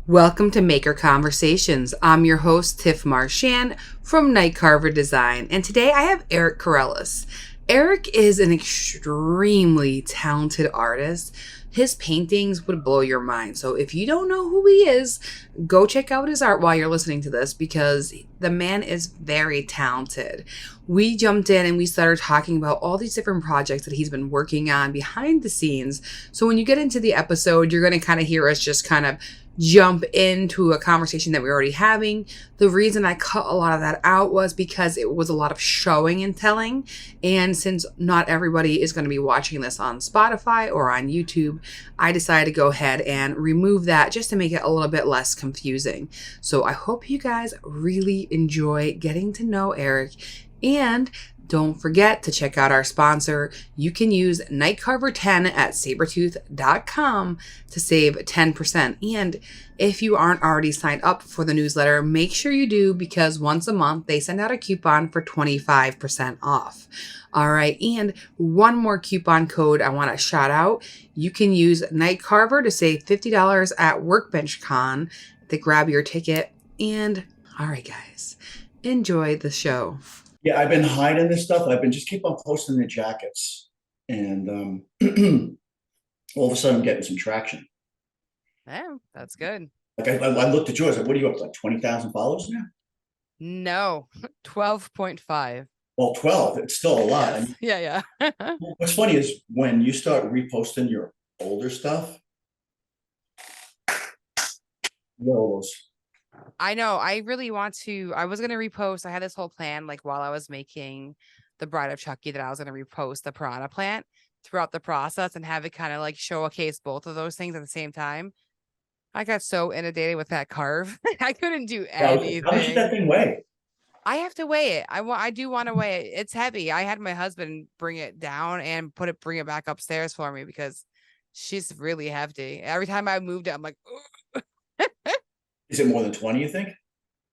Welcome to Maker Conversations. I'm your host, Tiff Marchand from Night Carver Design, and today I have Eric Karalis. Eric is an extremely talented artist. His paintings would blow your mind. So if you don't know who he is, go check out his art while you're listening to this because the man is very talented. We jumped in and we started talking about all these different projects that he's been working on behind the scenes. So when you get into the episode, you're going to kind of hear us just kind of jump into a conversation that we're already having. The reason I cut a lot of that out was because it was a lot of showing and telling. And since not everybody is going to be watching this on Spotify or on YouTube, I decided to go ahead and remove that just to make it a little bit less confusing. So I hope you guys really enjoy getting to know Eric. And don't forget to check out our sponsor. You can use Nightcarver10 at sabretooth.com to save 10%. And if you aren't already signed up for the newsletter, make sure you do because once a month they send out a coupon for 25% off. All right. And one more coupon code I want to shout out. You can use Nightcarver to save $50 at Workbench Con to grab your ticket. And all right, guys, enjoy the show. Yeah, I've been hiding this stuff. I've been just keep on posting the jackets, and all of a sudden I'm getting some traction. Yeah, that's good. Like I looked at yours. Like, what are you up to? Like 20,000 followers now? No, 12.5. Well, 12. It's still a lot. I mean, Yeah. what's funny is when you start reposting your older stuff, you get all those. I know. I really want to. I was going to repost. I had this whole plan, like while I was making the Bride of Chucky, that I was going to repost the Piranha Plant throughout the process and have it kind of like showcase both of those things at the same time. I got so inundated with that carve. I couldn't do How much did that anything. thing weigh? I have to weigh it. I do want to weigh it. It's heavy. I had my husband bring it down and bring it back upstairs for me because she's really hefty. Every time I moved it, I'm like, Is it more than 20, you think?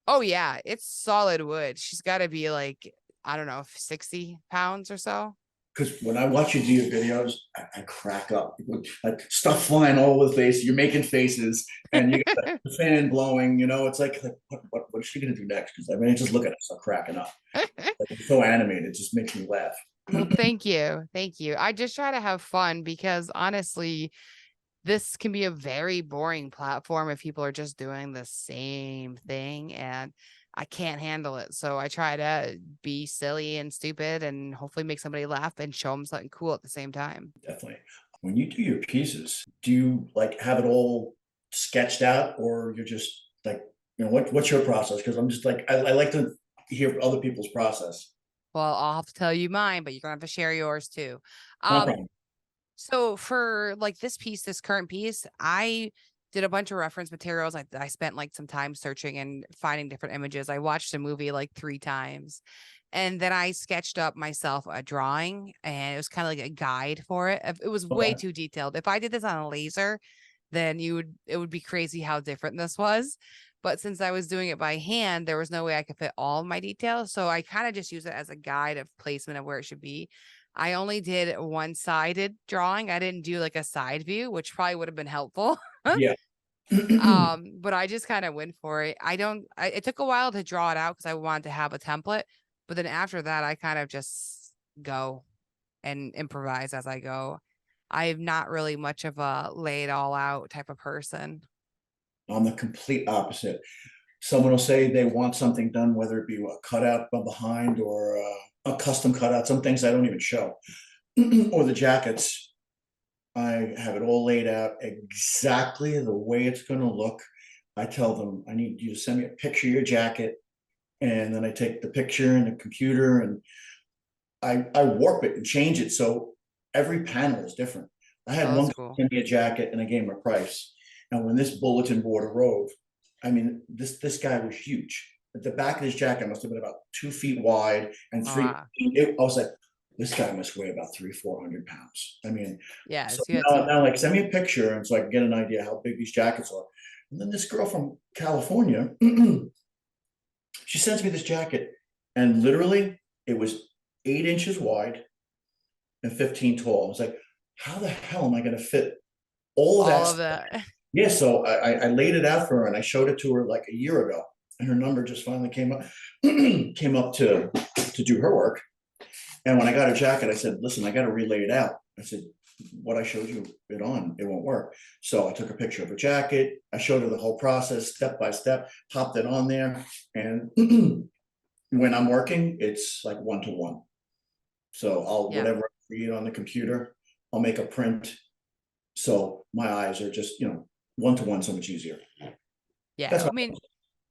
oh yeah, it's solid wood. She's got to be like, I don't know, 60 pounds or so. Because when I watch you do your videos, I crack up. Like stuff flying all over the face. You're making faces, and you got the fan blowing. It's like what is she gonna do next? Because I mean, just look at us, I'm cracking up. Like, it's so animated, it just makes me laugh. Well, thank you. Thank you. I just try to have fun because honestly, this can be a very boring platform if people are just doing the same thing and I can't handle it. So I try to be silly and stupid and hopefully make somebody laugh and show them something cool at the same time. Definitely. When you do your pieces, do you like have it all sketched out, or you're just like, what's your process? Because I'm just like I like to hear other people's process. Well, I'll have to tell you mine, but you're gonna have to share yours too. No Um, problem. So for like this current piece, I did a bunch of reference materials. I spent like some time searching and finding different images. I watched the movie like 3 times. And then I sketched up myself a drawing and it was kind of like a guide for it. It was way Okay. too detailed. If I did this on a laser, then it would be crazy how different this was. But since I was doing it by hand, there was no way I could fit all of my details. So I kind of just use it as a guide of placement of where it should be. I only did one-sided drawing. I didn't do like a side view, which probably would have been helpful. Yeah. But I just kind of went for it. It took a while to draw it out because I wanted to have a template. But then after that, I kind of just go and improvise as I go. I'm not really much of a lay it all out type of person. I'm the complete opposite. Someone will say they want something done, whether it be a cutout from behind or a custom cutout. Some things I don't even show, or the jackets. I have it all laid out exactly the way it's going to look. I tell them I need you to send me a picture of your jacket, and then I take the picture in the computer and I warp it and change it so every panel is different. I had Oh, one that's guy cool. send me a jacket and I gave him a price. And when this bulletin board arrived, I mean, this guy was huge. At the back of his jacket must have been about 2 feet wide and Oh, 3. wow. I was like, this guy must weigh about 300-400 pounds. I mean, so Yes, you had now to. like send me a picture and so I can get an idea how big these jackets are. And then this girl from California, she sends me this jacket, and literally it was 8 inches wide and 15 tall. I was like, how the hell am I going to fit all of All that of that. Yeah, so I laid it out for her and I showed it to her like a year ago, and her number just finally came up, came up to do her work. And when I got her jacket, I said, listen, I got to relay it out. I said, what I showed you it on, it won't work. So I took a picture of her jacket. I showed her the whole process, step by step, popped it on there. And when I'm working, it's like 1-to-1. So I'll, Yeah. whatever I create on the computer, I'll make a print. So my eyes are just, 1-to-1, so much easier. That's Yeah. I what mean,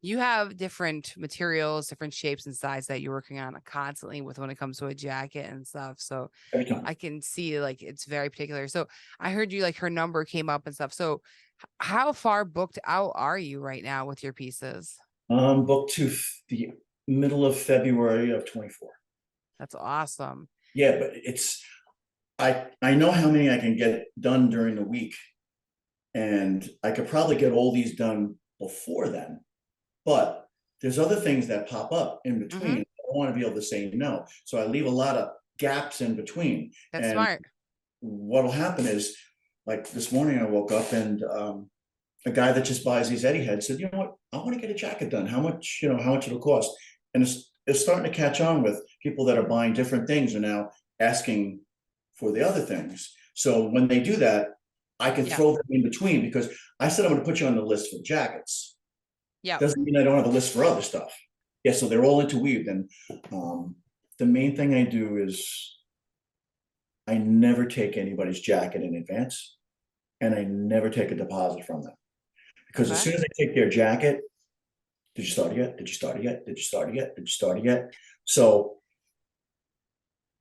you have different materials, different shapes and sizes that you're working on constantly with when it comes to a jacket and stuff. So every time. I can see like it's very particular. So I heard you like her number came up and stuff. So how far booked out are you right now with your pieces? Booked to the middle of February of 24. That's awesome. Yeah, but I know how many I can get done during the week, and I could probably get all these done before then. But there's other things that pop up in between. Hmm. I want to be able to say no, so I leave a lot of gaps in between. That's And smart. what'll happen is, like this morning, I woke up and a guy that just buys these Eddie heads said, you know what, I want to get a jacket done. How much, how much it'll cost? And it's starting to catch on with people that are buying different things are now asking for the other things. So when they do that, I can Yeah. throw them in between because I said I'm going to put you on the list for jackets. Yeah. Doesn't mean I don't have a list for other stuff. Yeah, so they're all interweaved. And the main thing I do is I never take anybody's jacket in advance, and I never take a deposit from them. Because as Okay. soon as I take their jacket, did you start it yet? Did you start it yet? Did you start it yet? Did you start it yet? So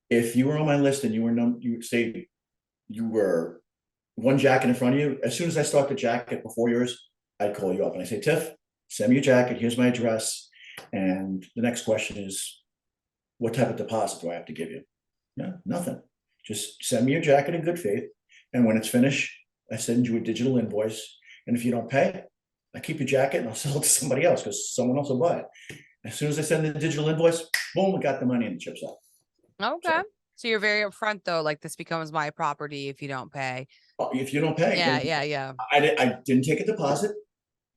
if you were on my list and you say you were one jacket in front of you, as soon as I start the jacket before yours, I'd call you up and I say, Tiff, send me your jacket. Here's my address. And the next question is, what type of deposit do I have to give you? No, nothing. Just send me your jacket in good faith. And when it's finished, I send you a digital invoice. And if you don't pay, I keep your jacket and I'll sell it to somebody else because someone else will buy it. As soon as I send the digital invoice, boom, we got the money and the chips out. Okay. So So you're very upfront though, like this becomes my property if you don't pay. if you don't pay, Yeah, then yeah, yeah. I didn't take a deposit.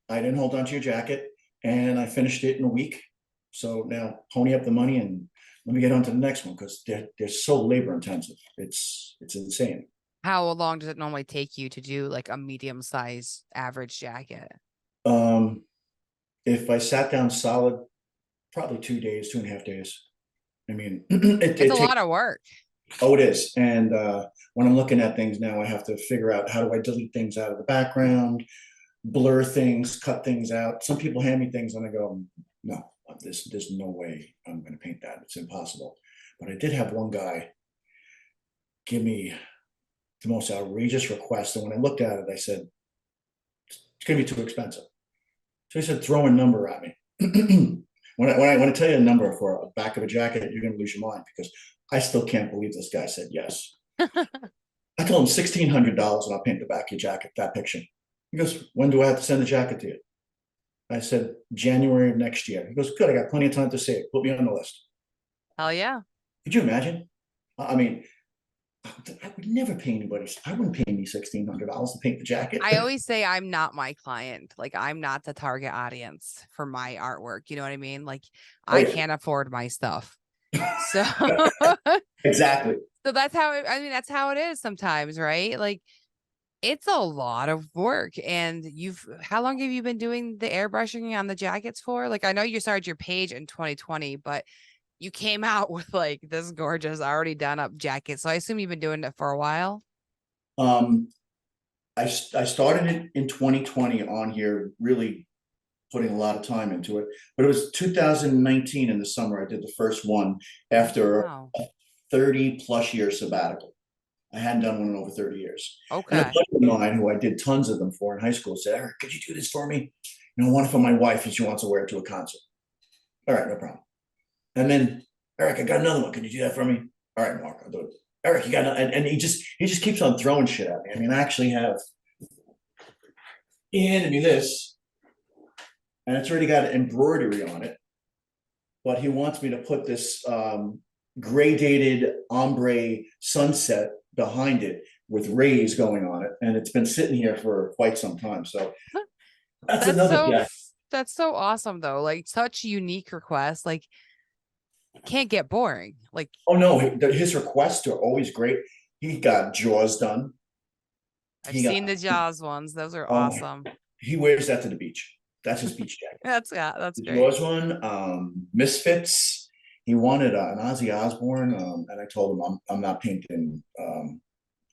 I didn't hold on to your jacket, and I finished it in a week. So now pony up the money and let me get on to the next one because they're so labor intensive. It's insane. How long does it normally take you to do like a medium size average jacket? Um, if I sat down solid, probably 2 days, 2.5 days. I mean, It's it a takes. lot of work. Oh, it is. And when I'm looking at things now, I have to figure out how do I delete things out of the background, blur things, cut things out. Some people hand me things and I go, no, there's no way I'm going to paint that. It's impossible. But I did have one guy give me the most outrageous request. And when I looked at it, I said, it's going to be too expensive. So he said, throw a number at me. when I tell you a number for a back of a jacket, you're going to lose your mind because I still can't believe this guy said yes. I told him $1,600 and I'll paint the back of your jacket, that picture. He goes, when do I have to send the jacket to you? I said, January of next year. He goes, good, I got plenty of time to save. Put me on the list. Hell yeah. Could you imagine? I mean, I would never pay anybody. I wouldn't pay me $1,600 to paint the jacket. I always say I'm not my client. Like I'm not the target audience for my artwork. You know what I mean? Like Oh, I yeah. can't afford my stuff. So Exactly. so that's how I mean that's how it is sometimes, right? Like it's a lot of work. And how long have you been doing the airbrushing on the jackets for? Like I know you started your page in 2020, but you came out with like this gorgeous already done up jacket. So I assume you've been doing it for a while. Um, I started it in 2020 on here, really putting a lot of time into it. But it was 2019 in the summer. I did the first one after Wow. a 30 plus year sabbatical. I hadn't done one in over 30 years. And a Okay. buddy of mine who I did tons of them for in high school said, Eric, could you do this for me? One for my wife if she wants to wear it to a concert. All right, no problem. And then, Eric, I got another one. Can you do that for me? All right, Mark, I'll do it. Eric, you got and he just keeps on throwing shit at me. I mean, I actually have he handed me this, and it's already got embroidery on it, but he wants me to put this gradated ombre sunset behind it with rays going on it, and it's been sitting here for quite some time. So that's That's another so jacket. that's so awesome though. Like such unique requests. Like can't get boring. Like Oh no, his requests are always great. He got Jaws done. I've He got seen the Jaws ones. Those are oh my, awesome. he wears that to the beach. That's his beach jacket. That's yeah, that's The great. Jaws one, Misfits. He wanted an Ozzy Osbourne, and I told him I'm not painting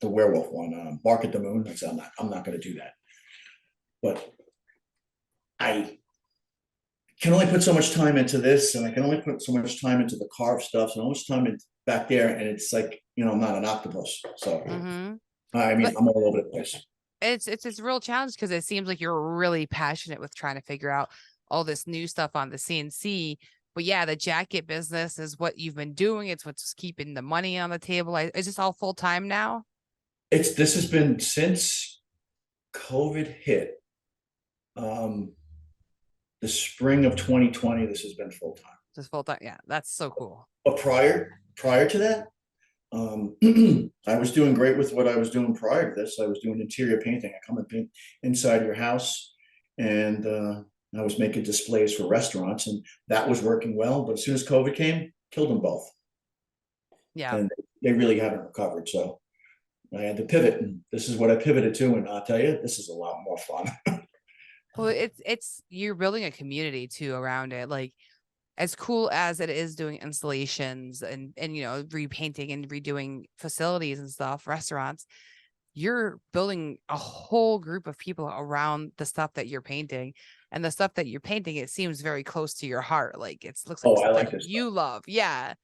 the werewolf one, Bark at the Moon. I said I'm not going to do that. But I can only put so much time into this, and I can only put so much time into the carved stuff, so much time back there, and it's like I'm not an octopus. So Mm-hmm. I mean, But I'm all over the place. it's a real challenge because it seems like you're really passionate with trying to figure out all this new stuff on the CNC. But yeah, the jacket business is what you've been doing. It's what's keeping the money on the table. Is this all full time now? This has been since COVID hit. Um, the spring of 2020, this has been full time. Just full time. Yeah, that's so cool. But prior to that, I was doing great with what I was doing prior to this. I was doing interior painting. I come and paint inside your house, and I was making displays for restaurants, and that was working well. But as soon as COVID came, killed them both, Yeah. and they really haven't recovered. So I had to pivot, and this is what I pivoted to. And I'll tell you, this is a lot more fun. Well, it's you're building a community too around it. Like as cool as it is doing installations and repainting and redoing facilities and stuff, restaurants, you're building a whole group of people around the stuff that you're painting. And the stuff that you're painting, it seems very close to your heart. Like it looks like Oh, I stuff that like this stuff. you love. Yeah.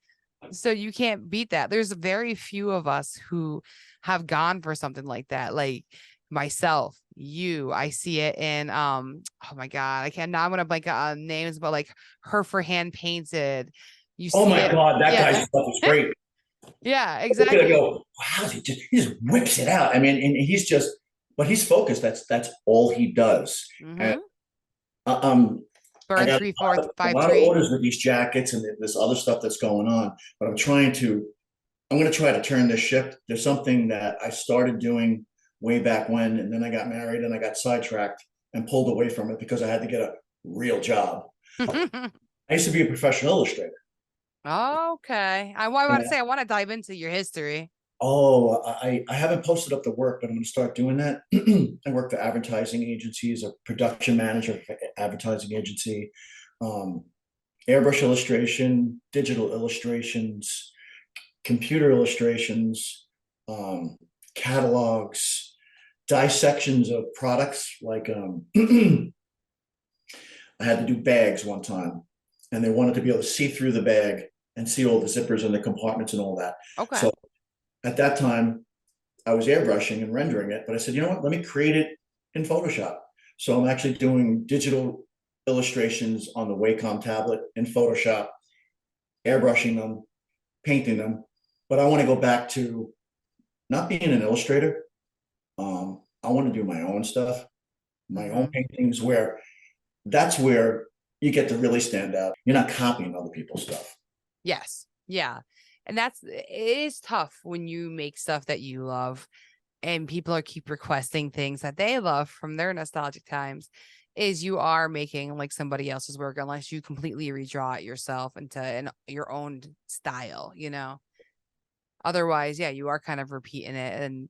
So you can't beat that. There's very few of us who have gone for something like that. Like myself, I see it in oh my God, I can't now I'm gonna blank on names, but like her for hand painted. You Oh see my it, God, that guy's yeah. stuff is great. Yeah, Look at it exactly. go. Wow, he just whips it out. I mean, and but he's focused. That's all he does. And Mm-hmm. um, I Bird got three four a five lot of three. orders with these jackets and this other stuff that's going on. But I'm going to try to turn this ship. There's something that I started doing way back when, and then I got married and I got sidetracked and pulled away from it because I had to get a real job. I used to be a professional illustrator. Okay. I want to And say I want to dive into your history. oh, I haven't posted up the work, but I'm going to start doing that. I work for advertising agencies, a production manager for advertising agency, um, airbrush illustration, digital illustrations, computer illustrations, catalogs, dissections of products. Like I had to do bags one time, and they wanted to be able to see through the bag and see all the zippers and the compartments and all that. Okay. So at that time, I was airbrushing and rendering it, but I said, you know what? Let me create it in Photoshop. So I'm actually doing digital illustrations on the Wacom tablet in Photoshop, airbrushing them, painting them. But I want to go back to not being an illustrator. I want to do my own stuff, my own Mm-hmm. paintings, where that's where you get to really stand out. You're not copying other people's stuff. Yes. Yeah. And it is tough when you make stuff that you love and people are keep requesting things that they love from their nostalgic times is you are making like somebody else's work unless you completely redraw it yourself into your own style. Otherwise, yeah, you are kind of repeating it. And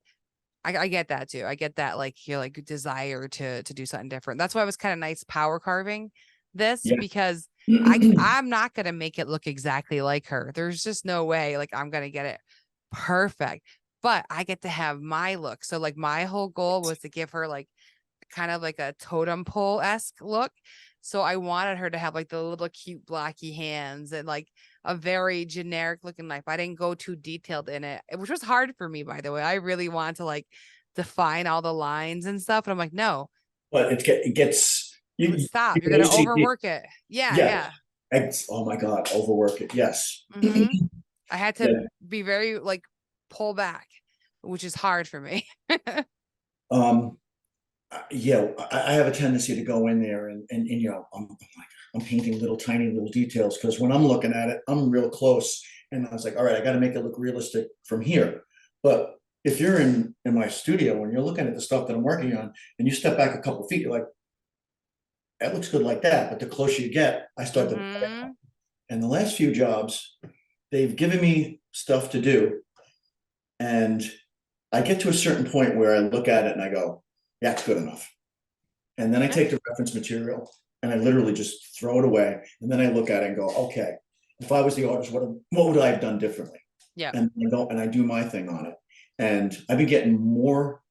I get that too. I get that like your like desire to do something different. That's why it was kind of nice power carving this Yeah. because I'm not gonna make it look exactly like her. There's just no way like I'm gonna get it perfect. But I get to have my look. So like my whole goal was to give her like kind of like a totem pole-esque look. So I wanted her to have like the little cute blocky hands and like a very generic looking knife. I didn't go too detailed in it, which was hard for me, by the way. I really wanted to like define all the lines and stuff. And I'm like, no, But it gets stop. you You're can gonna OCD. overwork it. Yeah, Yeah. yeah. Oh my God, overwork it. Yes. Hmm. I had to Yeah. be very like pull back, which is hard for me. Um, yeah, I have a tendency to go in there and I'm painting little tiny little details because when I'm looking at it, I'm real close, and I was like, all right, I got to make it look realistic from here. But if you're in my studio, when you're looking at the stuff that I'm working on, and you step back a couple feet, you're like, that looks good like that. But the closer you get, I start to. Mm-hmm. And the last few jobs, they've given me stuff to do, and I get to a certain point where I look at it and I go, yeah, it's good enough. And then I take the reference material and I literally just throw it away. And then I look at it and go, okay, if I was the artist, what would I have done differently? Yeah. And I go and I do my thing on it. And I've been getting more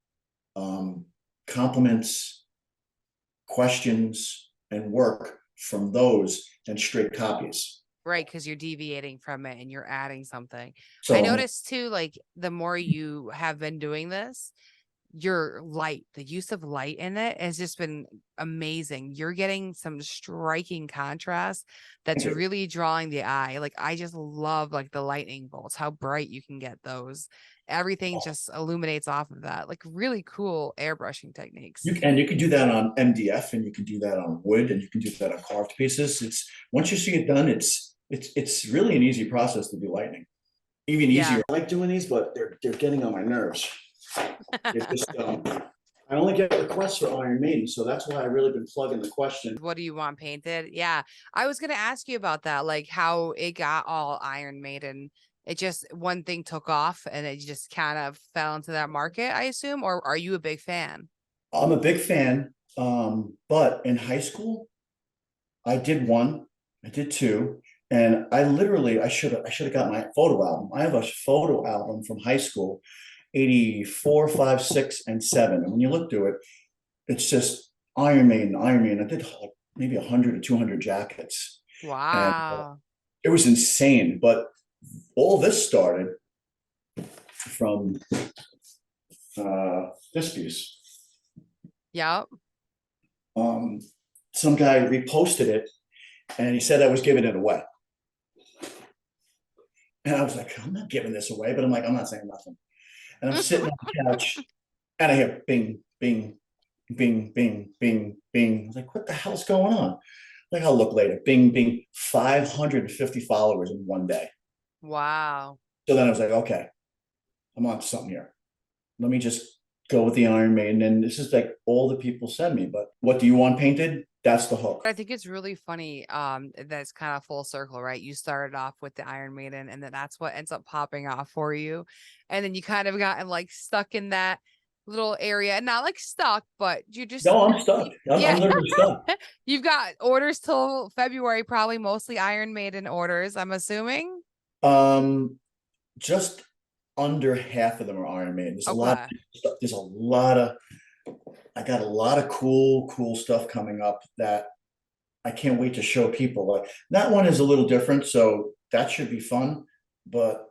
compliments, questions, and work from those than straight copies. Right, because you're deviating from it and you're adding something. I So noticed too, like the more you have been doing this, your light, the use of light in it has just been amazing. You're getting some striking contrast that's really drawing the eye. Like I just love like the lightning bolts, how bright you can get those. Everything just illuminates off of that. Like really cool airbrushing techniques. you can do that on MDF, and you can do that on wood, and you can do that on carved pieces. It's once you see it done, it's really an easy process to do lightning. Even Yeah. easier. I like doing these, but they're getting on my nerves. It's just I only get requests for Iron Maiden, so that's why I've really been plugging the question. What do you want painted? Yeah. I was gonna ask you about that, like how it got all Iron Maiden. It just one thing took off and it just kind of fell into that market, I assume, or are you a big fan? I'm a big fan, but in high school, I did one, I did two, and I should have got my photo album. I have a photo album from high school, 84, 5, 6, and 7. And when you look through it, it's just Iron Maiden, Iron Maiden. I did like maybe 100 or 200 jackets, and Wow. it was insane. But all this started from this piece. Yep. Um, some guy reposted it, and he said I was giving it away. And I was like, I'm not giving this away, but I'm like, I'm not saying nothing. And I'm sitting on the couch, and I hear bing, bing, bing, bing, bing, bing. I was like, what the hell's going on? Like, I'll look later. Bing, bing, 550 followers in one day. Wow. So then I was like, okay, I'm on to something here. Let me just go with the Iron Maiden. And this is like all the people send me. But what do you want painted? That's the hook. I think it's really funny that's kind of full circle, right? You started off with the Iron Maiden and then that's what ends up popping off for you. And then you kind of gotten like stuck in that little area, and not like stuck, but you just No, I'm stuck. I'm yeah. literally stuck. You've got orders till February, probably mostly Iron Maiden orders, I'm assuming. Um, just under half of them are Iron Maiden. There's a lot. Okay. There's a lot of. I got a lot of cool stuff coming up that I can't wait to show people. Like that one is a little different, so that should be fun. But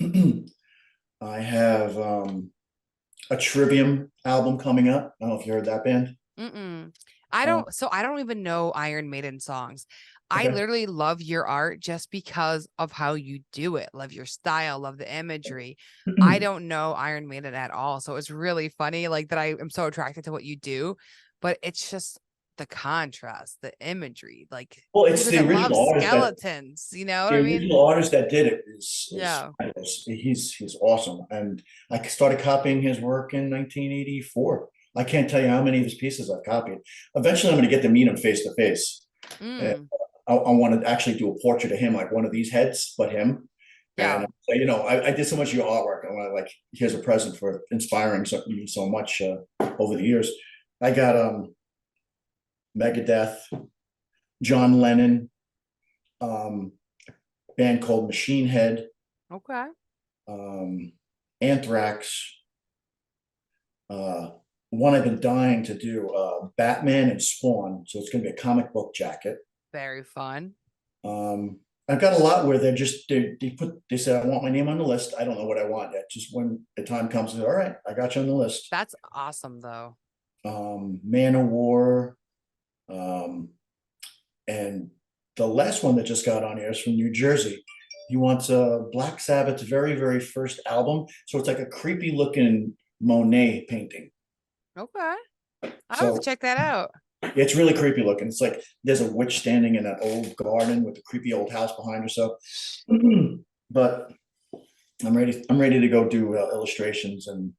I have a Trivium album coming up. I don't know if you heard that band. Mm-mm. Uh, I don't even know Iron Maiden songs. I okay. literally love your art just because of how you do it. Love your style, love the imagery. I don't know Iron Maiden at all. So it's really funny, like that I am so attracted to what you do, but it's just the contrast, the imagery. Like Well, who it's the doesn't love original artist that skeletons? You know what the I mean? original artist that did it is Yeah. he's awesome. And I started copying his work in 1984. I can't tell you how many of his pieces I've copied. Eventually, I'm going to get to meet him face to face. Mm, I want to actually do a portrait of him, like one of these heads, but him. yeah. And you know, I did so much of your artwork. I want to like, here's a present for inspiring so much over the years. I got Megadeth, John Lennon, um, band called Machine Head, Okay. Anthrax. One I've been dying to do, Batman and Spawn. So it's going to be a comic book jacket. Very fun. I've got a lot where they said I want my name on the list. I don't know what I want yet. Just when the time comes, all right, I got you on the list. That's awesome though. Man of War, and the last one that just got on here is from New Jersey. He wants Black Sabbath's very first album, so it's like a creepy looking Monet painting. Okay. I'll have to So check that out. it's really creepy looking. It's like there's a witch standing in an old garden with a creepy old house behind her. So, but I'm ready to go do illustrations and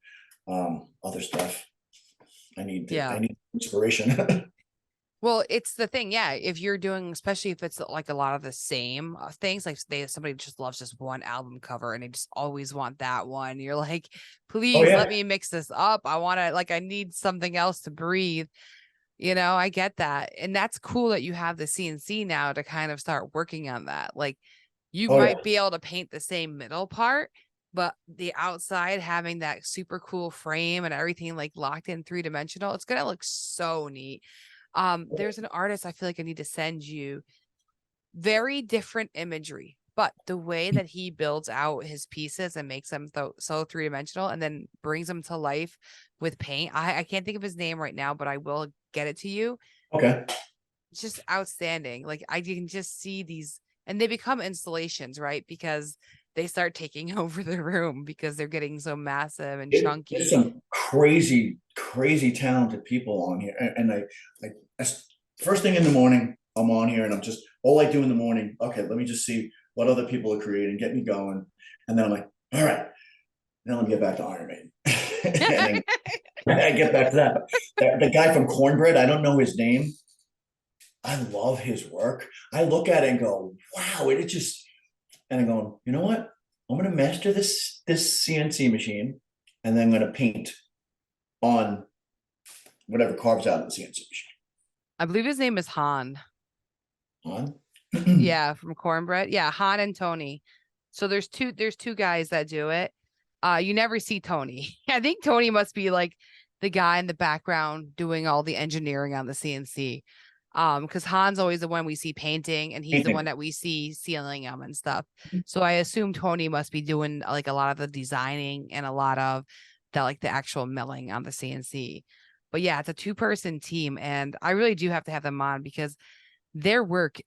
other stuff. I Yeah. need inspiration. Well, it's the thing, yeah. If you're doing, especially if it's like a lot of the same things, like somebody just loves just one album cover and they just always want that one. You're like, Oh please let yeah. me mix this up. I want to, like, I need something else to breathe. I get that. And that's cool that you have the CNC now to kind of start working on that. Like, you Oh yeah. might be able to paint the same middle part, but the outside having that super cool frame and everything like locked in 3-dimensional, it's gonna look so neat. There's an artist I feel like I need to send you. Very different imagery, but the way that he builds out his pieces and makes them so 3-dimensional and then brings them to life with paint. I can't think of his name right now, but I will get it to you. Okay. It's just outstanding. Like, I can just see these, and they become installations, right? Because they start taking over the room because they're getting so massive and There's chunky. some crazy, crazy talented people on here, and first thing in the morning, I'm on here, and I'm just all I do in the morning. Okay, let me just see what other people are creating, get me going, and then I'm like, all right, now let me get back to Iron Maiden, and then I get back to that. The guy from Cornbread, I don't know his name. I love his work. I look at it and go, wow, it just, and I'm going, you know what? I'm gonna master this CNC machine, and then I'm gonna paint on whatever carves out of the CNC I believe his name is Han. machine. Yeah, from Cornbread. Yeah, Han and Tony. So there's two guys that do it. You never see Tony. I think Tony must be like the guy in the background doing all the engineering on the CNC. Because Han's always the one we see painting, and he's the one Painting. that we see sealing them and stuff. So I assume Tony must be doing like a lot of the designing and a lot of the actual milling on the CNC. But yeah, it's a two-person team, and I really do have to have them on because their work,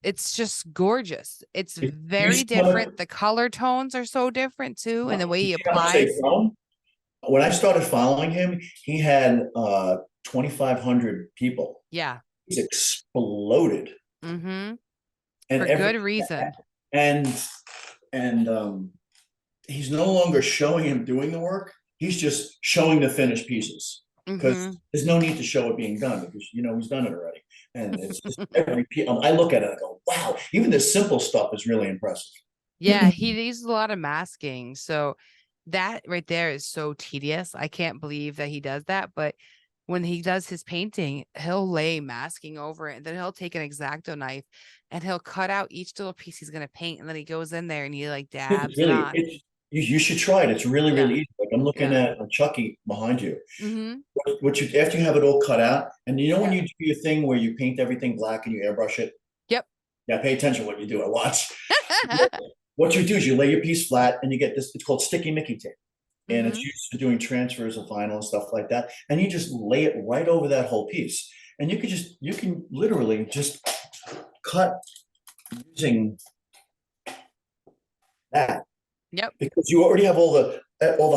it's just gorgeous. It's You very see how, different. The color tones are so different too, and the way you he see how much they've applies. grown? When I started following him, he had 2,500 people. Yeah. He's exploded, Mm-hmm. and For every good reason. and and he's no longer showing him doing the work. He's just showing the finished pieces because Mm-hmm. there's no need to show it being done because he's done it already. And it's just every I look at it and I go, wow, even this simple stuff is really impressive. Yeah, he uses a lot of masking. So that right there is so tedious. I can't believe that he does that. But when he does his painting, he'll lay masking over it, and then he'll take an X-Acto knife and he'll cut out each little piece he's gonna paint, and then he goes in there and he like It's dabs it really, on. it's you should try it. It's really, Yeah. really easy. Like I'm looking Yeah. at Chucky behind you. Mm-hmm. What you after you have it all cut out, and when Yeah. you do your thing where you paint everything black and you airbrush it. Yep. Yeah, pay attention to what you do. I watch. What you do is you lay your piece flat and you get this, it's called sticky Mickey tape. And it's Mm-hmm. used for doing transfers of vinyl and stuff like that. And you just lay it right over that whole piece. And you can literally just cut using that Yep. because you already have all the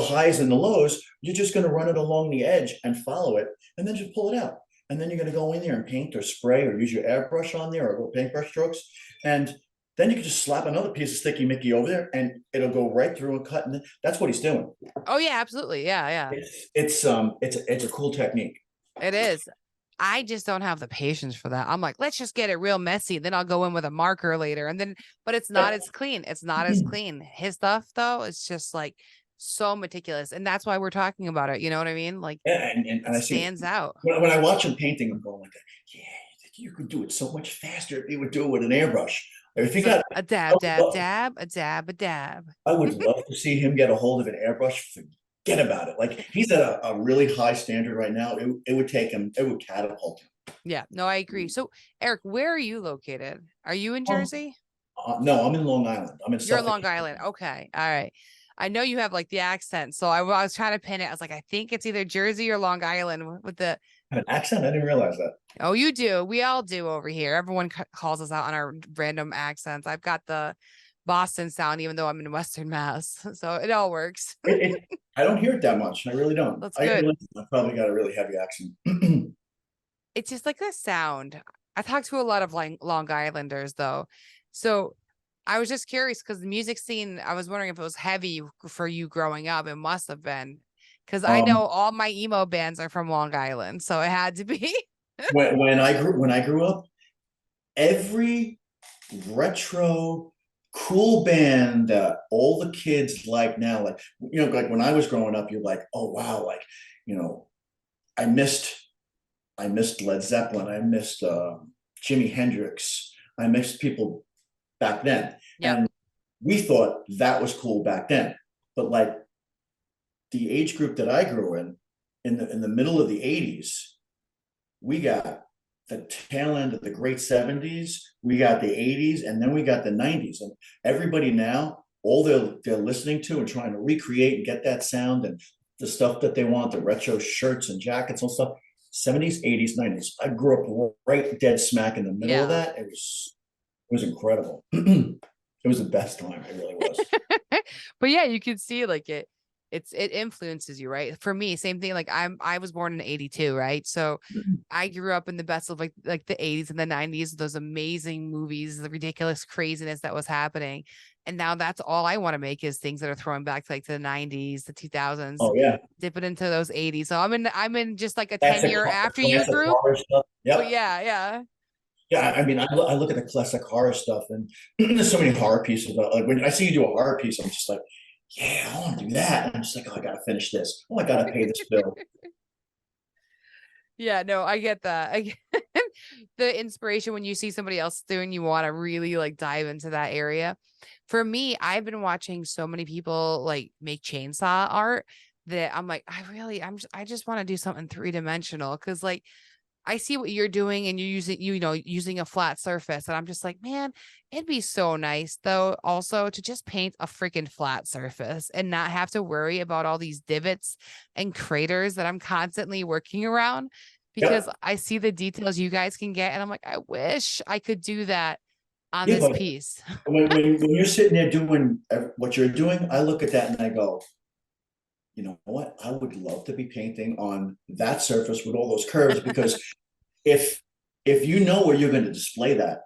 highs and the lows. You're just going to run it along the edge and follow it, and then just pull it out. And then you're going to go in there and paint or spray or use your airbrush on there or little paintbrush strokes. And then you can just slap another piece of sticky Mickey over there, and it'll go right through and cut. And that's what he's doing. Oh yeah, absolutely. Yeah, yeah. It's a cool technique. It is. I just don't have the patience for that. I'm like, let's just get it real messy. Then I'll go in with a marker later. But it's not as clean. It's not as clean. His stuff, though, it's just like so meticulous. And that's why we're talking about it. You know what I mean? Like, Yeah, and it I see stands out. when I watch him painting, I'm going like, yeah, you could do it so much faster if you would do it with an airbrush. If he It's like got, a dab, dab, dab, a dab, a dab. I would love to see him get a hold of an airbrush. Forget about it. Like he's at a really high standard right now. It would take him. It would catapult him. Yeah, no, I agree. So, Eric, where are you located? Are you in Um, Jersey? no, I'm in Long Island. I'm in You're in Suffolk. Long Island. Okay. All right. I know you have like the accent. So I was trying to pin it. I was like, I think it's either Jersey or Long Island with the. I have an accent. I didn't realize that. Oh, you do. We all do over here. Everyone calls us out on our random accents. I've got the Boston sound, even though I'm in Western Mass. So it all works. I don't hear it that much. I really don't. That's I good. probably got a really heavy accent. It's just like the sound. I talk to a lot of Long Islanders though. So I was just curious because the music scene, I was wondering if it was heavy for you growing up. It must have been. Because I know Um, all my emo bands are from Long Island, so it had to be. when I grew up, every retro cool band that all the kids like now, like like when I was growing up, you're like, oh wow, like you know, I missed I missed Led Zeppelin, I missed Jimi Hendrix, I missed people back then, Yep. and we thought that was cool back then, but like the age group that I grew in the middle of the '80s, we got the tail end of the great '70s, we got the '80s, and then we got the '90s. And everybody now, all they're listening to and trying to recreate and get that sound and the stuff that they want, the retro shirts and jackets and stuff. '70s, '80s, '90s. I grew up right dead smack in the middle of Yeah. that. It was incredible. It was the best time. It really was. But yeah, you can see like it influences you, right? For me, same thing. Like I was born in '82, right? So I grew up in the best of like the '80s and the '90s, those amazing movies, the ridiculous craziness that was happening. And now that's all I want to make is things that are throwing back to like to the '90s, the 2000s, Oh yeah, dip it into those '80s. So I'm in just like a 10 classic, year after you classic group. horror stuff. But Yep. yeah, yeah. Yeah, I mean, I look at the classic horror stuff, and there's so many horror pieces. Like when I see you do a horror piece, I'm just like, yeah, I want to do that. And I'm just like, oh, I gotta finish this. Oh, I gotta pay this bill. Yeah, no, I get that. I get the inspiration when you see somebody else doing, you want to really like dive into that area. For me, I've been watching so many people like make chainsaw art that I'm like, I just want to do something three-dimensional because like I see what you're doing and you're using a flat surface. And I'm just like, man, it'd be so nice though, also to just paint a freaking flat surface and not have to worry about all these divots and craters that I'm constantly working around because Yep. I see the details you guys can get. And I'm like, I wish I could do that on Yeah, this but piece. when you're sitting there doing what you're doing, I look at that and I go, you know what? I would love to be painting on that surface with all those curves because if if you know where you're going to display that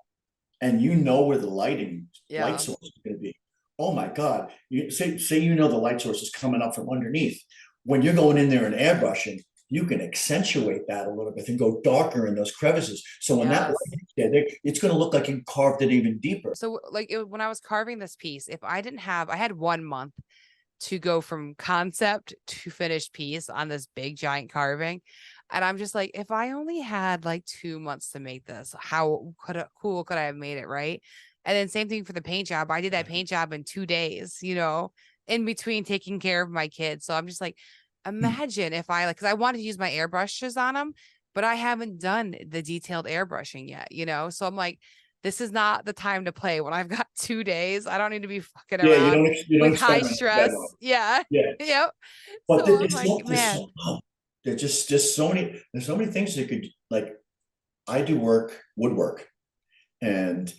and you know where the light Yeah. source is going to be, oh my God! You say you know the light source is coming up from underneath. When you're going in there and airbrushing, you can accentuate that a little bit and go darker in those crevices. So when that Yes. light is there, it's going to look like you carved it even deeper. So like when I was carving this piece, if I didn't have, I had 1 month to go from concept to finished piece on this big giant carving. And I'm just like, if I only had like 2 months to make this, how cool could I have made it? Right. And then same thing for the paint job. I did that paint job in 2 days, in between taking care of my kids. So I'm just like, imagine if I like, cause I wanted to use my airbrushes on them, but I haven't done the detailed airbrushing yet. So I'm like, this is not the time to play when I've got 2 days. I don't need to be fucking Yeah, around you don't with high experiment like that one. stress. Yeah. Yeah, Yep. but So I'm like, man, there's just so many there's so many things you could like. I do woodwork, and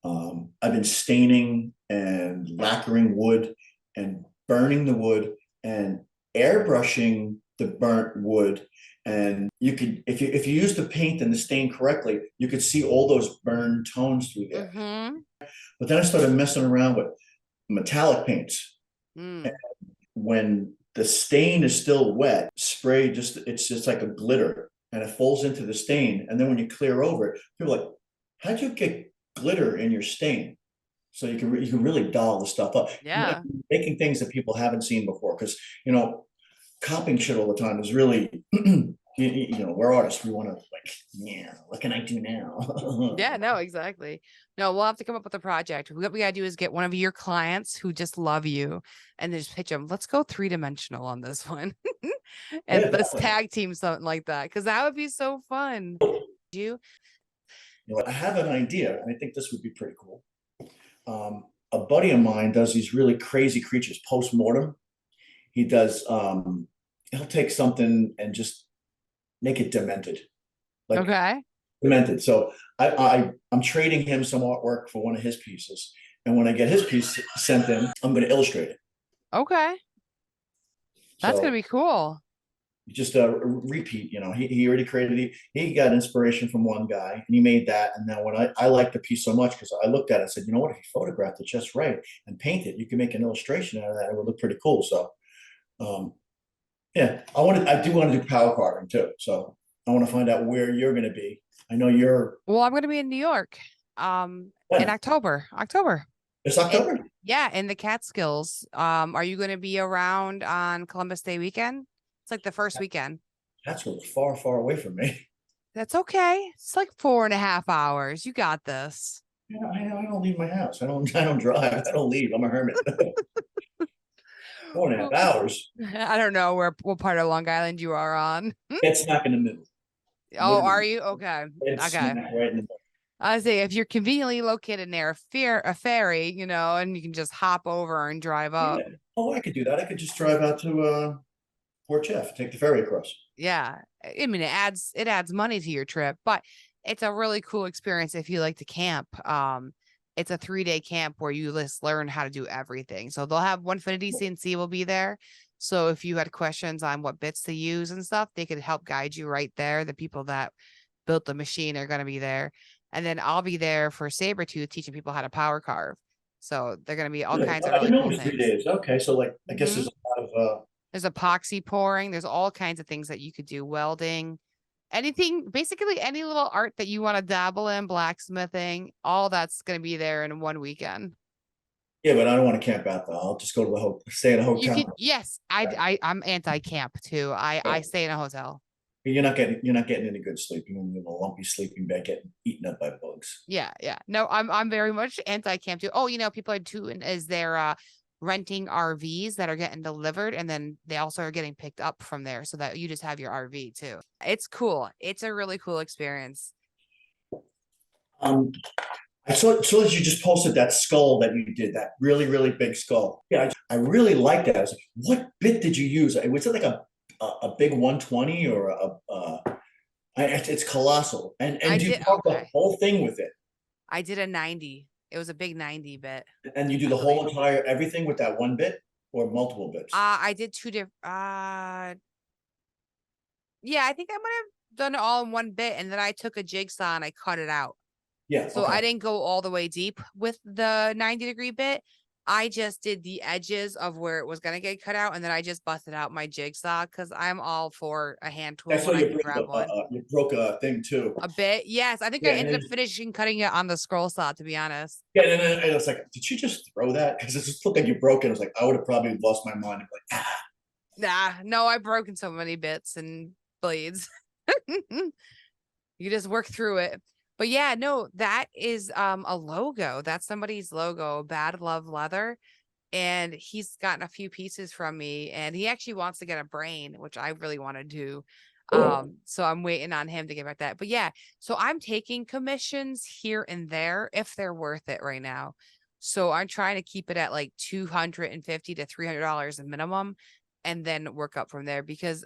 I've been staining and lacquering wood and burning the wood and airbrushing the burnt wood. And you could, if you use the paint and the stain correctly, you could see all those burned tones through there. mm-hmm. But then I started messing around with metallic paints. Mm. When the stain is still wet, spray it's just like a glitter and it falls into the stain. And then when you clear over it, people are like, how'd you get glitter in your stain? So you can really doll the stuff up, Yeah. making things that people haven't seen before. Because copying shit all the time is really we're artists. We want to like, yeah, what can I do now? Yeah, no, exactly. No, we'll have to come up with a project. What we gotta do is get one of your clients who just love you and then just pitch them. Let's go three-dimensional on this one. Yeah, And let's definitely. tag team something like that. Cause that would be so fun. You I have an idea, and I think this would be pretty cool. A buddy of mine does these really crazy creatures post mortem. He does. He'll take something and just make it demented, like okay? demented. So I'm trading him some artwork for one of his pieces, and when I get his piece sent in, I'm going to illustrate it. Okay. That's gonna So be cool. just a repeat. He already created. He got inspiration from one guy, and he made that. And now when I liked the piece so much because I looked at it, and said, you know what? If you photographed it just right and paint it, you can make an illustration out of that. It would look pretty cool. So, um, yeah, I do want to do power carving too. So I want to find out where you're going to be. I know you're Well, I'm going to be in New York, in when October. it's And October. yeah, in the Catskills. Are you going to be around on Columbus Day weekend? It's like the first weekend. That's really far, far away from me. That's okay. It's like 4.5 hours. You got this. I don't leave my house. I don't drive. I don't leave. I'm a hermit. 4.5 hours. I don't know what part of Long Island you are on. It's smack in the middle. Oh, are Literally, you? Okay. it's Okay. smack right in the middle. I say if you're conveniently located near a ferry, and you can just hop over and drive up. Yeah. Oh, I could do that. I could just drive out to Port Jeff, take the ferry across. Yeah. I mean, it adds money to your trip, but it's a really cool experience if you like to camp. It's a 3-day camp where you just learn how to do everything. So they'll have Onefinity CNC will be there. So if you had questions on what bits to use and stuff, they could help guide you right there. The people that built the machine are going to be there. And then I'll be there for Sabretooth teaching people how to power carve. So they're going to be all Really? kinds of I really didn't know it cool was three things. days. Okay, so like I guess Mhm. there's a lot of There's epoxy pouring. There's all kinds of things that you could do. Welding, anything, basically any little art that you want to dabble in, blacksmithing, all that's going to be there in one weekend. yeah, but I don't want to camp out though. I'll just go to the stay in a You hotel. could, yes, I'm anti-camp too. I stay in a hotel. You're not getting any good sleep. You're in a lumpy sleeping bag getting eaten up by bugs. Yeah, yeah. No, I'm very much anti-camp too. Oh, people are doing is they're renting RVs that are getting delivered and then they also are getting picked up from there so that you just have your RV too. It's cool. It's a really cool experience. Um, I saw that you just posted that skull that you did, that really, really big skull. Yeah, I really like that. I was like, what bit did you use? Was it like a big 120 or it's colossal. And I do you did carve the okay. whole thing with it? I did a 90. It was a big 90 bit, And you do I the believe. whole entire everything with that one bit or multiple bits? I did two different yeah, I think I might have done it all in one bit and then I took a jigsaw and I cut it out. Yeah, So okay. I didn't go all the way deep with the 90-degree bit. I just did the edges of where it was going to get cut out. And then I just busted out my jigsaw because I'm all for a hand I tool saw when I can grab one. you broke a thing too. A bit. Yes. I think I Yeah, and ended then up finishing cutting it on the scroll saw, to be honest. yeah, and it's like, did you just throw that? Because it just looked like you broke it. I was like, I would have probably lost my mind. Like, Nah, no, I've broken so many bits and blades. You just work through it. But yeah, no, that is a logo. That's somebody's logo, Bad Love Leather. And he's gotten a few pieces from me and he actually wants to get a brain, which I really want to do. cool. So I'm waiting on him to get back that. But yeah, so I'm taking commissions here and there if they're worth it right now. So I'm trying to keep it at like $250 to $300 a minimum and then work up from there because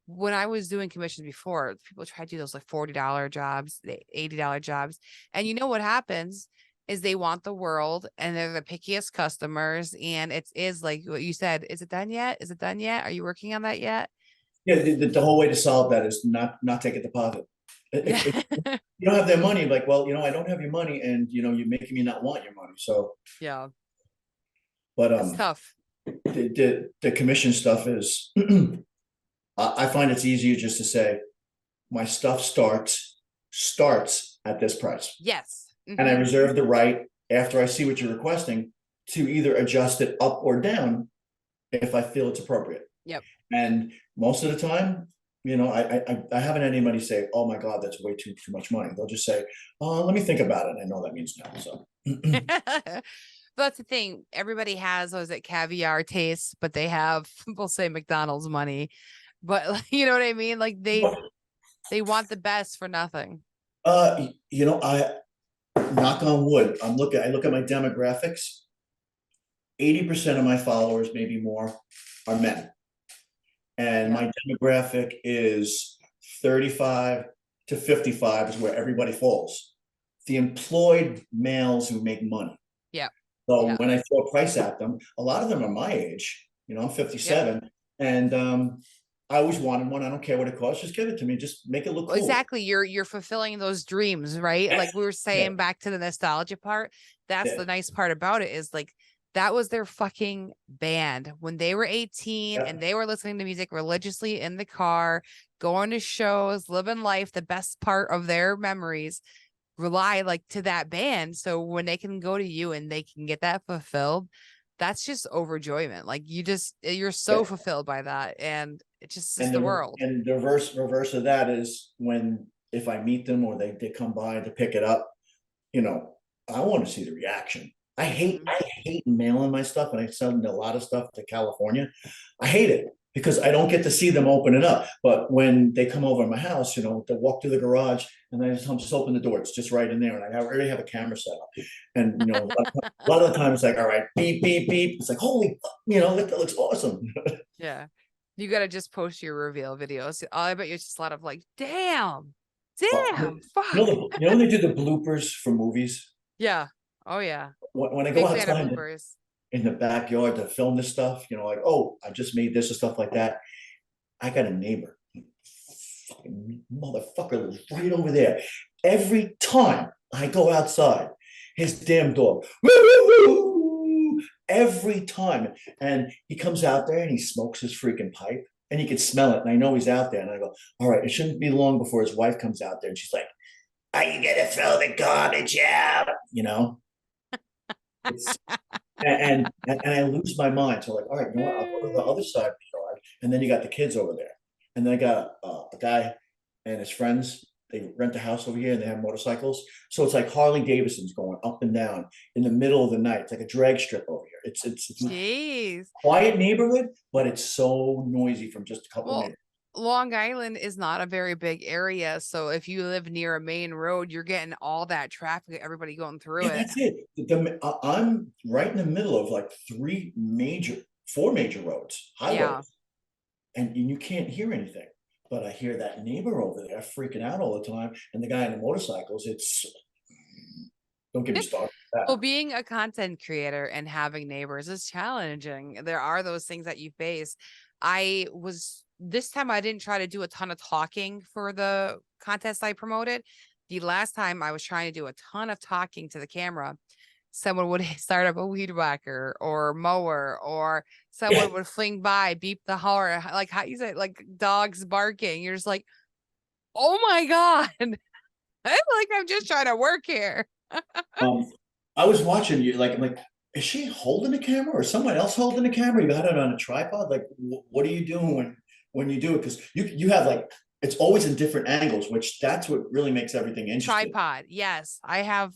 when I was doing commissions before, people try to do those like $40 jobs, the $80 jobs. And you know what happens is they want the world and they're the pickiest customers. And it is like what you said. Is it done yet? Is it done yet? Are you working on that yet? Yeah, the whole way to solve that is not take a deposit. Yeah. If you don't have their money, like, well, I don't have your money, and you're making me not want your money. So, Yeah. but It's tough. the commission stuff is, I find it's easier just to say, my stuff starts at this price, Yes. and I reserve the right after I see what you're requesting to either adjust it up or down if I feel it's appropriate. Yep. And most of the time, I haven't had anybody say, "Oh my God, that's way too much money." They'll just say, "Oh, let me think about it." I know that means no. So, That's the thing. Everybody has, was it caviar tastes, but they have, we'll say McDonald's money. But you know what I mean? Like they want the best for nothing. I knock on wood. I look at my demographics. 80% of my followers, maybe more, are men, and Yeah. my demographic is 35 to 55 is where everybody falls. The employed males who make money. Yeah. So Yeah. when I throw a price at them, a lot of them are my age. I'm Yep. 57, and I always wanted one. I don't care what it costs. Just give it to me. Just make it look Well, cool. exactly. You're fulfilling those dreams, right? Like Yes. we were Yeah. saying back to the nostalgia part. That's Yeah. the nice part about it is like that was their fucking band when they were 18 Yeah. and they were listening to music religiously in the car, going to shows, living life. The best part of their memories rely like to that band. So when they can go to you and they can get that fulfilled, that's just overjoyment. Like you're so Yeah. fulfilled by that. And it just is And the the world. and the reverse of that is when if I meet them or they come by to pick it up, you know, I want to see the reaction. Mhm. I hate mailing my stuff, and I send a lot of stuff to California. I hate it because I don't get to see them open it up. But when they come over to my house, they walk through the garage and I'm just open the door. It's just right in there, and I already have a camera set up. And a lot of the time it's like, all right, beep beep beep. It's like, holy, that looks awesome. Yeah. You got to just post your reveal videos. I bet you it's just a lot of like, damn, You damn, fuck. when they do the bloopers for movies? Yeah. Oh, yeah. When I go Big fan of outside bloopers. in the backyard to film this stuff, like, oh, I just made this and stuff like that. I got a neighbor, fucking motherfucker lives right over there. Every time I go outside, his damn dog, every time. And he comes out there and he smokes his freaking pipe and you can smell it. And I know he's out there. And I go, all right, it shouldn't be long before his wife comes out there. And she's like, are you going to throw the garbage out? It's and I lose my mind. So like, all right, I'll go to the other side of the yard, and then you got the kids over there, and then I got a guy and his friends. They rent a house over here, and they have motorcycles. So it's like Harley Davidson's going up and down in the middle of the night. It's like a drag strip over here. It's a Jeez. quiet neighborhood, but it's so noisy from just a couple Well, neighbors. Long Island is not a very big area. So if you live near a main road, you're getting all that traffic, everybody going through Yeah, it. that's it. I'm right in the middle of like four major roads, Yeah. highways. And you can't hear anything. But I hear that neighbor over there freaking out all the time, and the guy on the motorcycles. It's don't get me started with Well, that. being a content creator and having neighbors is challenging. There are those things that you face. This time I didn't try to do a ton of talking for the contest I promoted. The last time I was trying to do a ton of talking to the camera, someone would start up a weed whacker or mower, or Yeah, someone would fling by, beep the horn, like how you say, like dogs barking. You're just like, oh my God. Like I'm just trying to work here. um, I was watching you. Like, I'm like, is she holding the camera or someone else holding the camera? You got it on a tripod. Like, what are you doing when you do it? Because you have like it's always in different angles, which that's what really makes everything interesting. Tripod. Yes. I have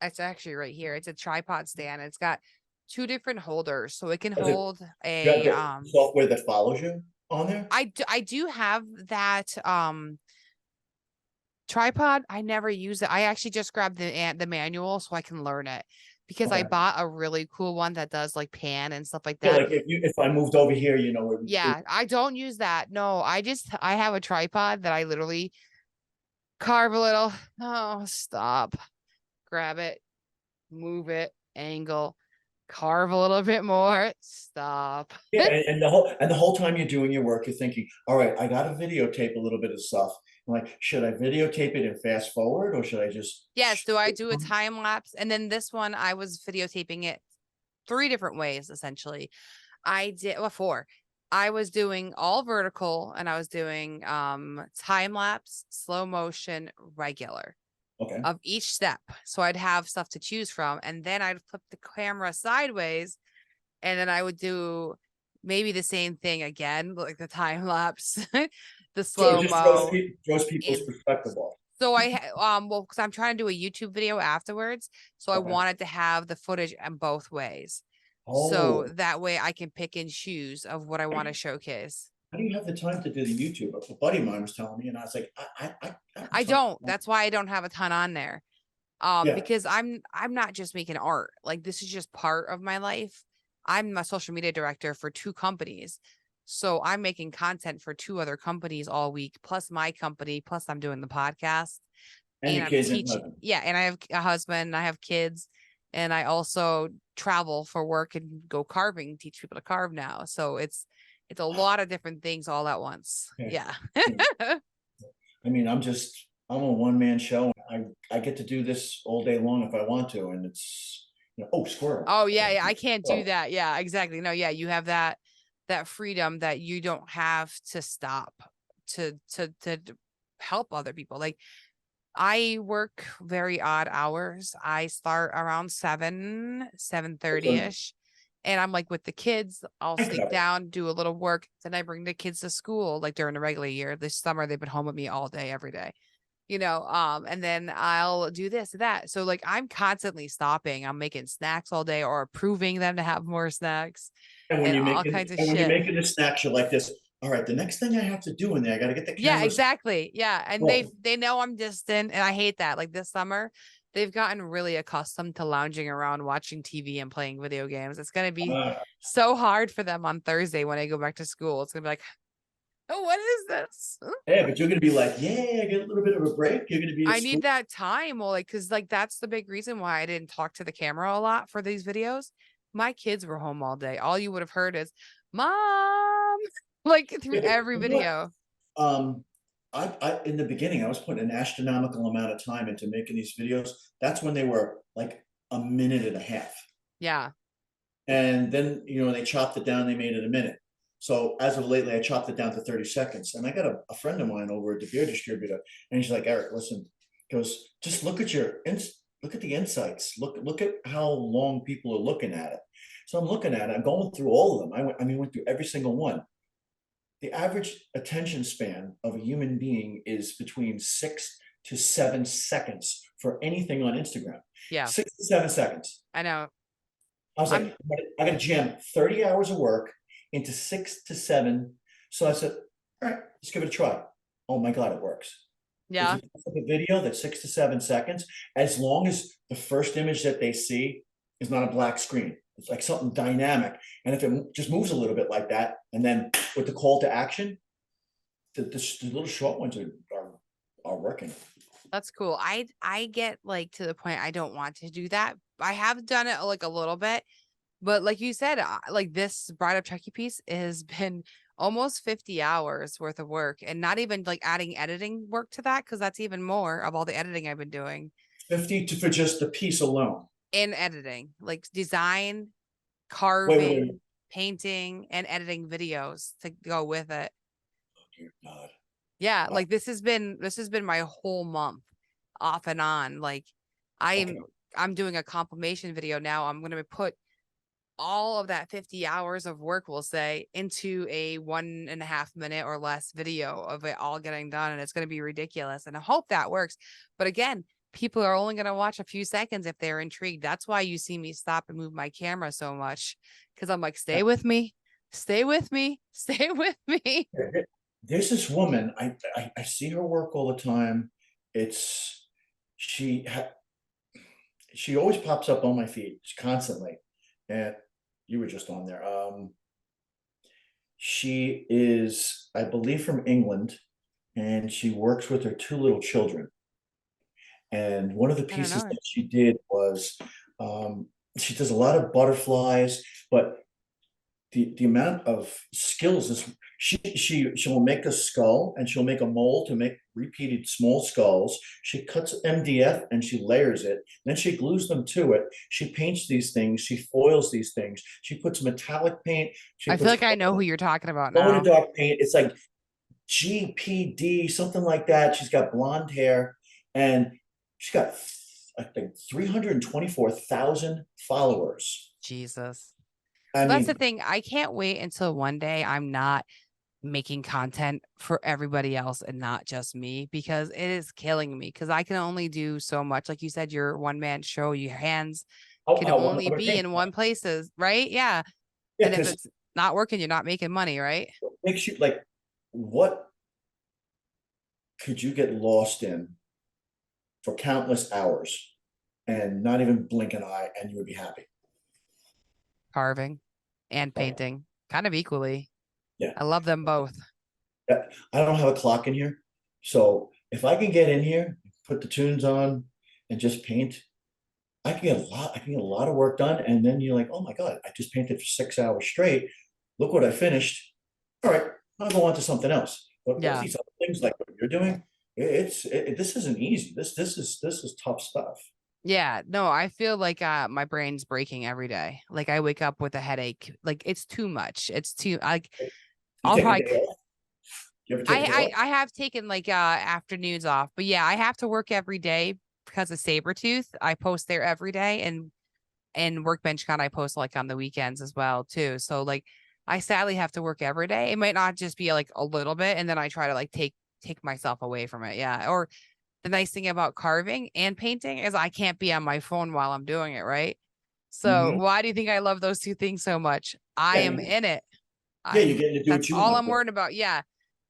it's actually right here. It's a tripod stand. It's got two different holders so it can Does it? hold You have a the software that follows you on there. I do have that tripod. I never use it. I actually just grabbed the manual so I can learn it because I Okay. bought a really cool one that does like pan and stuff like Yeah, that. like if I moved over here, Yeah, I don't use that. No, I have a tripod that I literally carve a little. Oh, stop. Grab it, move it, angle, carve a little bit more. Stop. yeah, and the whole time you're doing your work, you're thinking, all right, I gotta videotape a little bit of stuff. I'm like, should I videotape it and fast forward, or should I just Yes, do I do a time lapse? And then this one, I was videotaping it three different ways, essentially. I did, well, four. I was doing all vertical and I was doing time lapse, slow motion, regular okay? of each step. So I'd have stuff to choose from. And then I'd flip the camera sideways and then I would do maybe the same thing again, like the time lapse, the So it slow just mo. throws people's And perspective off. so well, because I'm trying to do a YouTube video afterwards. So I Okay. wanted to have the footage in both ways. So Oh, that way I can pick and choose of what I want to showcase. how do you have the time to do the YouTube? A buddy of mine was telling me, and I was like, I have I time. don't. That's why I don't have a ton on there. Yeah, Because I'm not just making art. Like this is just part of my life. I'm a social media director for two companies. So I'm making content for two other companies all week, plus my company, plus I'm doing the podcast and and your I'm kids and teaching. husband. Yeah. And I have a husband, and I have kids, and I also travel for work and go carving, teach people to carve now. So It's a lot of different things all at once. Okay. Yeah. I mean, I'm a one-man show. I get to do this all day long if I want to, and it's, oh, squirrel. Oh yeah, yeah, I can't do Squirrel. that. Yeah, exactly. No, yeah, you have that freedom that you don't have to stop to help other people. Like I work very odd hours. I start around 7:30 So ish. And I'm like with the kids, I'll I sneak cut it. down, do a little work. Then I bring the kids to school like during the regular year. This summer, they've been home with me all day, every day, and then I'll do this, that. So like I'm constantly stopping. I'm making snacks all day or approving them to have more snacks And when and you make all it, kinds of and when you're shit. making the snacks, you're like this. All right, the next thing I have to do in there, I got to get the Yeah, cameras. exactly. Yeah. And they Well, they know I'm distant and I hate that. Like this summer, they've gotten really accustomed to lounging around watching TV and playing video games. It's gonna be uh, so hard for them on Thursday when I go back to school. It's gonna be like, oh, what is this? yeah, but you're gonna be like, yeah, I get a little bit of a break. You're gonna be at I school. need that time. Well, like, cause like that's the big reason why I didn't talk to the camera a lot for these videos. My kids were home all day. All you would have heard is mom, like through Yeah, but every you know what? video. Um, I in the beginning, I was putting an astronomical amount of time into making these videos. That's when they were like a minute and a half. Yeah. And then, they chopped it down, they made it a minute. So as of lately, I chopped it down to 30 seconds. And I got a friend of mine over at the beer distributor, and he's like, Eric, listen, he goes, just look at look at the insights. Look at how long people are looking at it. So I'm looking at it, I'm going through all of them. Went through every single one. The average attention span of a human being is between 6 to 7 seconds for anything on Instagram. Yeah. 6 to 7 seconds. I know. I was I'm like, I got to jam 30 hours of work into 6 to 7. So I said, all right, let's give it a try. Oh my God, it works. If yeah. you take a video that's 6 to 7 seconds, as long as the first image that they see is not a black screen, it's like something dynamic. And if it just moves a little bit like that, and then with the call to action, the little short ones are working. That's cool. I get like to the point I don't want to do that. I have done it like a little bit, but like you said, like this Bride of Chucky piece has been almost 50 hours worth of work and not even like adding editing work to that because that's even more of all the editing I've been doing 50 for just the piece alone. in editing, like design, Wait. carving, painting, and editing videos to go with it. Oh, dear God. Yeah, Wow. like this has been my whole month off and on. Like Okay. I'm doing a compilation video now. I'm going to put all of that 50 hours of work, we'll say, into a 1.5 minute or less video of it all getting done. And it's going to be ridiculous. And I hope that works. But again, people are only going to watch a few seconds if they're intrigued. That's why you see me stop and move my camera so much. Cause I'm like, stay with me, stay with me, stay with me. There's this woman. I see her work all the time. It's she she always pops up on my feed constantly, and you were just on there. She is, I believe, from England, and she works with her two little children. And one of the I don't pieces know. that she did was, she does a lot of butterflies, but the amount of skills is she will make a skull, and she'll make a mold to make repeated small skulls. She cuts MDF and she layers it, then she glues them to it. She paints these things, she foils these things, she puts metallic paint, she I feel puts like I know who you're talking about glow in the now. dark paint. It's like GPD, something like that. She's got blonde hair, and she's got, I think, 324,000 followers. Jesus. I Well, that's the mean, thing. I can't wait until one day I'm not making content for everybody else and not just me because it is killing me because I can only do so much. Like you said, your one man show, your hands can one only other be thing. in one places, right? Yeah. Yeah, And if because it's not working, you're not making money, right? it makes you like, what could you get lost in for countless hours and not even blink an eye, and you would be happy? Carving and Okay. painting kind of equally. Yeah. I love them both. I don't have a clock in here. So if I can get in here, put the tunes on, and just paint, I can get a lot of work done. And then you're like, oh my God, I just painted for 6 hours straight. Look what I finished. all right, I'll go on to something else. But Yeah. these other things like what you're doing, this isn't easy. This is tough stuff. Yeah, no, I feel like my brain's breaking every day. Like I wake up with a headache. Like it's too much. It's too like You I'll take a probably day off? You ever take a day off? I have taken like afternoons off, but yeah, I have to work every day because of Sabretooth. I post there every day, and Workbench Con I post like on the weekends as well too. So like I sadly have to work every day. It might not just be like a little bit, and then I try to like take myself away from it. Yeah. Or the nice thing about carving and painting is I can't be on my phone while I'm doing it, right? So Hmm. why do you think I love those two things so much? I Yeah, am in it. yeah, you're I'm getting to do That's what you all want I'm to do. worried about. Yeah.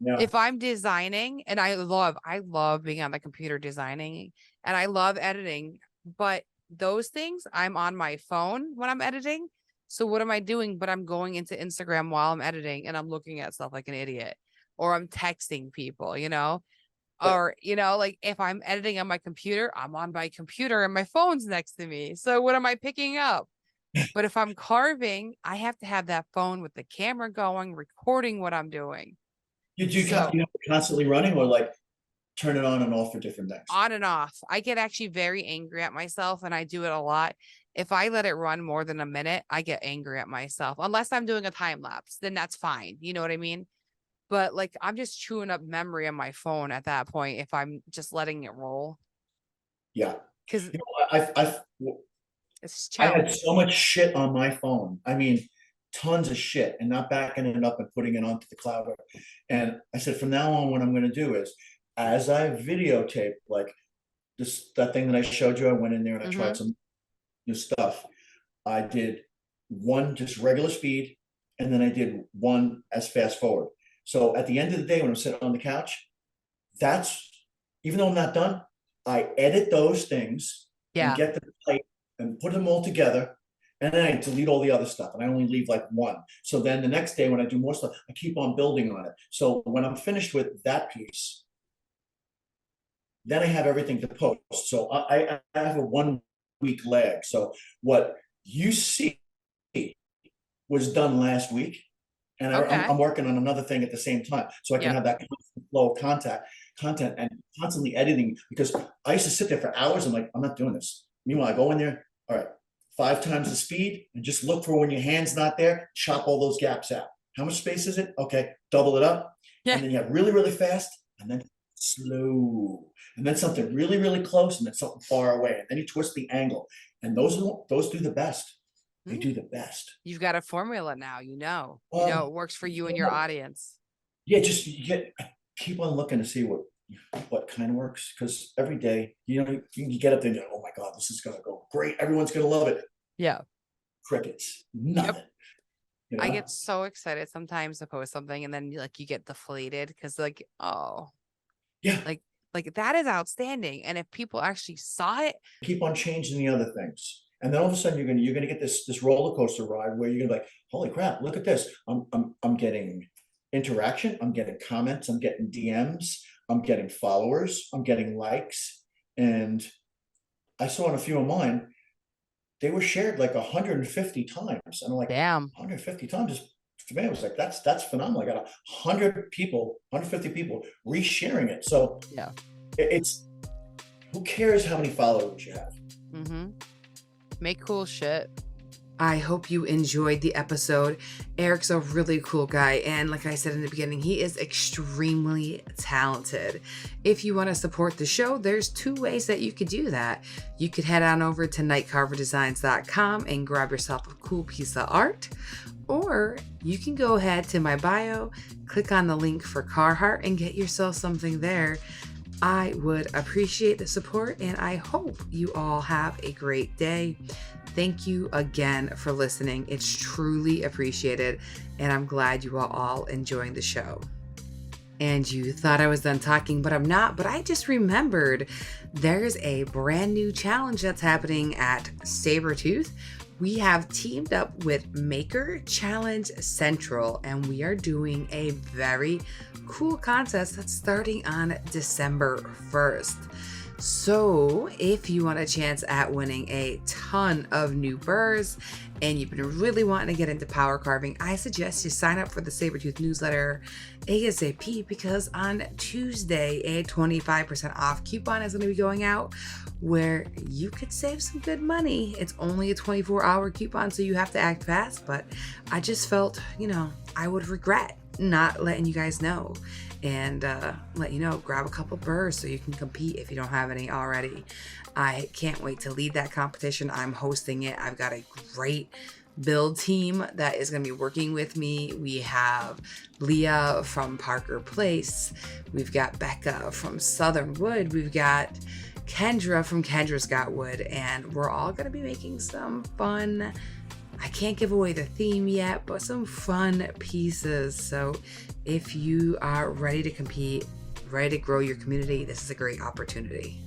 Yeah, If I'm designing, and I love being on the computer designing, and I love editing, but those things I'm on my phone when I'm editing. So what am I doing? But I'm going into Instagram while I'm editing and I'm looking at stuff like an idiot, or I'm texting people, yeah. or, like if I'm editing on my computer, I'm on my computer and my phone's next to me. So what am I picking up? But if I'm carving, I have to have that phone with the camera going, recording what I'm doing. You So have it constantly running or like turn it on and off for different things? on and off. I get actually very angry at myself, and I do it a lot. If I let it run more than a minute, I get angry at myself. Unless I'm doing a time lapse, then that's fine. You know what I mean? But like I'm just chewing up memory on my phone at that point if I'm just letting it roll. Yeah. Because You know, it's I had challenging. so much shit on my phone. I mean, tons of shit and not backing it up and putting it onto the cloud. And I said, from now on, what I'm going to do is as I videotape, like that thing that I showed you, I went in there and I Mm-hmm. tried some new stuff. I did one just regular speed, and then I did one as fast forward. So at the end of the day, when I'm sitting on the couch, that's even though I'm not done, I edit those things and Yeah. get them tight and put them all together. And then I delete all the other stuff and I only leave like one. So then the next day when I do more stuff, I keep on building on it. So when I'm finished with that piece, then I have everything to post. So I have a 1 week lag. So what you see was done last week, and Okay. I'm working on another thing at the same time, so I can Yep. have that constant flow of content, and constantly editing. Because I used to sit there for hours. I'm like, I'm not doing this. Meanwhile, I go in there. All right, 5 times the speed, and just look for when your hand's not there. Chop all those gaps out. How much space is it? Okay, double it up, Yeah. and then you have really really fast, and then slow, and then something really really close, and then something far away, and then you twist the angle, and those do the best. They Mm. do the best. You've got a formula now, it Um, works for you and your yeah, audience. yeah, just you get keep on looking to see what kind of works because every day, you get up there and you're like, oh my God, this is gonna go great. Everyone's gonna love it. Yeah. Crickets, Yep. nothing, you I know? get so excited sometimes to post something, and then like you get deflated because like, oh, Yeah, like that is outstanding. And if people actually saw it, keep on changing the other things. And then all of a sudden you're gonna get this roller coaster ride where you're gonna be like, holy crap, look at this. I'm getting interaction, I'm getting comments, I'm getting DMs, I'm getting followers, I'm getting likes. And I saw in a few of mine, they were shared like 150 times. And I'm like, damn. 150 times is for me, I was like, that's phenomenal. I got 100 people, 150 people resharing it. So Yeah. it's who cares how many followers you have? Mm-hmm. Make cool shit. I hope you enjoyed the episode. Eric's a really cool guy. And like I said in the beginning, he is extremely talented. If you want to support the show, there's 2 ways that you could do that. You could head on over to nightcarverdesigns.com and grab yourself a cool piece of art. Or you can go ahead to my bio, click on the link for Carhartt and get yourself something there. I would appreciate the support, and I hope you all have a great day. Thank you again for listening. It's truly appreciated, and I'm glad you are all enjoying the show. And you thought I was done talking, but I'm not. But I just remembered there's a brand new challenge that's happening at Sabretooth. We have teamed up with Maker Challenge Central, and we are doing a very cool contest that's starting on December 1st. So, if you want a chance at winning a ton of new burrs and you've been really wanting to get into power carving, I suggest you sign up for the Sabertooth newsletter ASAP, because on Tuesday, a 25% off coupon is going to be going out where you could save some good money. It's only a 24-hour coupon, so you have to act fast, but I just felt, I would regret not letting you guys know and let you know, grab a couple burrs so you can compete if you don't have any already. I can't wait to lead that competition. I'm hosting it. I've got a great build team that is going to be working with me. We have Leah from Parker Place. We've got Becca from Southern Wood. We've got Kendra from Kendra's Got Wood. And we're all going to be making some fun, I can't give away the theme yet, but some fun pieces. So if you are ready to compete, ready to grow your community, this is a great opportunity.